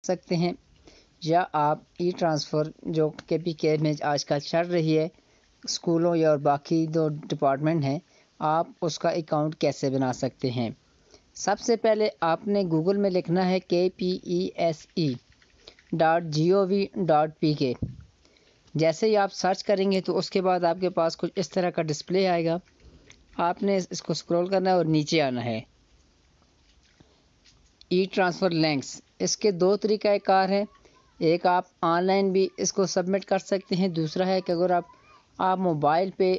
سکتے ہیں، یا آپ ای ٹرانسفر جو KPK میں آج کل چل رہی ہے اسکولوں یا اور باقی جو ڈپارٹمنٹ ہیں، آپ اس کا اکاؤنٹ کیسے بنا سکتے ہیں۔ سب سے پہلے آپ نے گوگل میں لکھنا ہے KPESE.gov.pk۔ جیسے ہی آپ سرچ کریں گے تو اس کے بعد آپ کے پاس کچھ اس طرح کا ڈسپلے آئے گا، آپ نے اس کو سکرول کرنا ہے اور نیچے آنا ہے۔ ای ٹرانسفر لنکس، اس کے دو طریقہ کار ہیں، ایک آپ آن لائن بھی اس کو سبمٹ کر سکتے ہیں، دوسرا ہے کہ اگر آپ موبائل پہ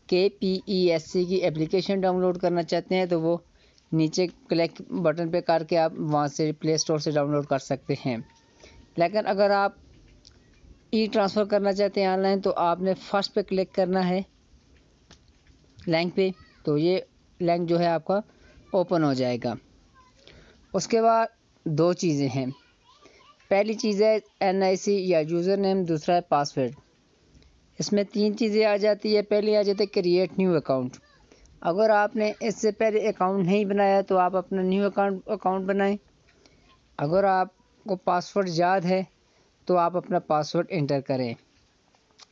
KPESE کی اپلیکیشن ڈاؤن لوڈ کرنا چاہتے ہیں تو وہ نیچے کلک بٹن پہ کر کے آپ وہاں سے پلے اسٹور سے ڈاؤن لوڈ کر سکتے ہیں۔ لیکن اگر آپ ای ٹرانسفر کرنا چاہتے ہیں آن لائن تو آپ نے فرسٹ پہ کلک کرنا ہے لنک پہ، تو یہ لنک جو ہے آپ کا اوپن ہو جائے گا۔ اس کے بعد دو چیزیں ہیں، پہلی چیز ہے NIC یا یوزر نیم، دوسرا ہے پاسورڈ۔ اس میں تین چیزیں آ جاتی ہے، پہلی آ جاتی ہے کریٹ نیو اکاؤنٹ۔ اگر آپ نے اس سے پہلے اکاؤنٹ نہیں بنایا تو آپ اپنا نیو اکاؤنٹ بنائیں، اگر آپ کو پاسورڈ یاد ہے تو آپ اپنا پاسورڈ انٹر کریں،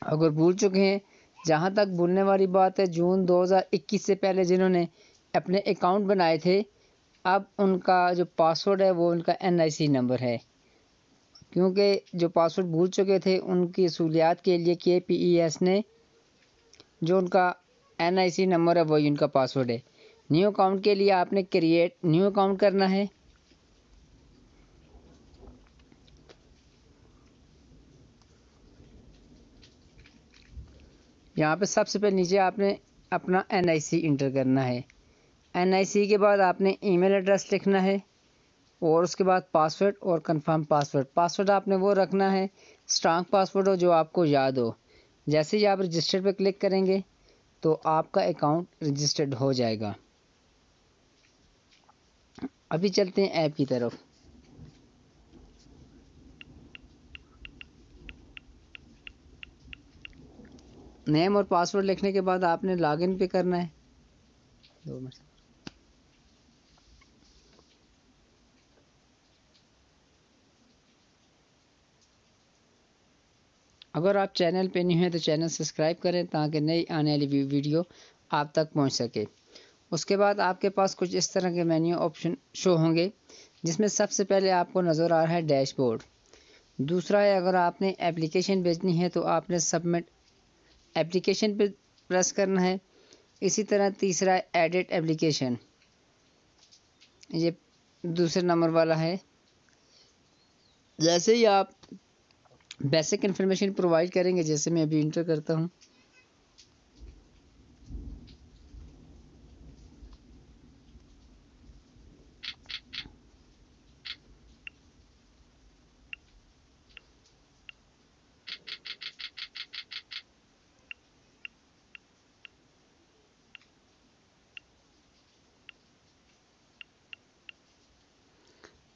اگر بھول چکے ہیں، جہاں تک بھولنے والی بات ہے جون 2021 سے پہلے جنہوں نے اپنے اکاؤنٹ بنائے تھے اب ان کا جو پاسورڈ ہے وہ ان کا NIC نمبر ہے، کیونکہ جو پاسورڈ بھول چکے تھے ان کی سہولیات کے لیے KPES نے جو ان کا NIC نمبر ہے وہی ان کا پاسورڈ ہے۔ نیو اکاؤنٹ کے لیے آپ نے کریٹ نیو اکاؤنٹ کرنا ہے، یہاں پہ سب سے پہلے نیچے آپ نے اپنا NIC انٹر کرنا ہے، NIC کے بعد آپ نے ای میل ایڈریس لکھنا ہے اور اس کے بعد پاسورڈ اور کنفرم پاسورڈ۔ پاسورڈ آپ نے وہ رکھنا ہے اسٹرانگ پاسورڈ ہو جو آپ کو یاد ہو۔ جیسے ہی آپ رجسٹر پہ کلک کریں گے تو آپ کا اکاؤنٹ رجسٹرڈ ہو جائے گا۔ ابھی چلتے ہیں ایپ کی طرف۔ نیم اور پاسورڈ لکھنے کے بعد آپ نے لاگ ان پہ کرنا ہے۔ اگر آپ چینل پہ نہیں ہیں تو چینل سبسکرائب کریں تاکہ نئی آنے والی ویڈیو آپ تک پہنچ سکے۔ اس کے بعد آپ کے پاس کچھ اس طرح کے مینیو آپشن شو ہوں گے، جس میں سب سے پہلے آپ کو نظر آ رہا ہے ڈیش بورڈ۔ دوسرا ہے اگر آپ نے اپلیکیشن بھیجنی ہے تو آپ نے سبمٹ اپلیکیشن پہ پریس کرنا ہے۔ اسی طرح تیسرا ہے ایڈٹ اپلیکیشن، یہ دوسرے نمبر والا ہے۔ جیسے ہی آپ بیسک انفارمیشن پرووائڈ کریں گے، جیسے میں ابھی انٹر کرتا ہوں،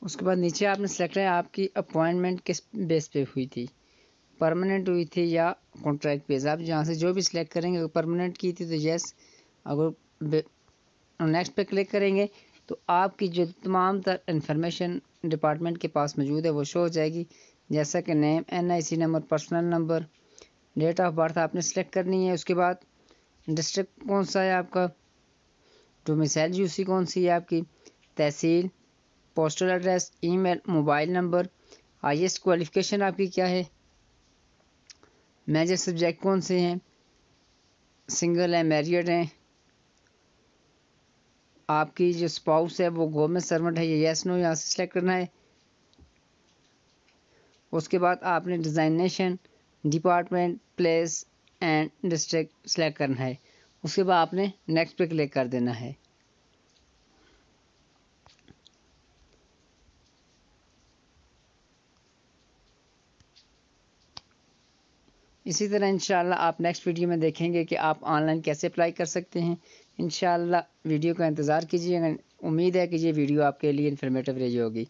اس کے بعد نیچے آپ نے سلیکٹ ہے آپ کی اپوائنٹمنٹ کس بیس پہ ہوئی تھی، پرماننٹ ہوئی تھی یا کانٹریکٹ بیس۔ آپ جہاں سے جو بھی سلیکٹ کریں گے، اگر پرماننٹ کی تھی تو یس، اگر نیکسٹ پہ کلک کریں گے تو آپ کی جو تمام تر انفارمیشن ڈپارٹمنٹ کے پاس موجود ہے وہ شو ہو جائے گی، جیسا کہ name, NIC number, personal number, date of birth آپ نے سلیکٹ کرنی ہے۔ اس کے بعد ڈسٹرکٹ کون سا ہے آپ کا، ڈومیسائل یوسی کون سی ہے آپ کی، تحصیل، پوسٹل ایڈریس، ای میل، موبائل نمبر، ہائیسٹ کوالیفیکیشن آپ کی کیا ہے، میجر سبجیکٹ کون سے ہیں، سنگل ہیں، میریڈ ہیں، آپ کی جو اسپاؤس ہے وہ گورنمنٹ سرونٹ ہے یا یس نو، یہاں سے سلیکٹ کرنا ہے۔ اس کے بعد آپ نے designation, department, place and district select کرنا ہے۔ اس کے بعد آپ نے نیکسٹ پہ کلک کر دینا ہے۔ اسی طرح انشاءاللہ آپ نیکسٹ ویڈیو میں دیکھیں گے کہ آپ آن لائن کیسے اپلائی کر سکتے ہیں۔ انشاءاللہ ویڈیو کا انتظار کیجیے گا، امید ہے کہ یہ ویڈیو آپ کے لیے انفارمیٹیو رہی ہوگی۔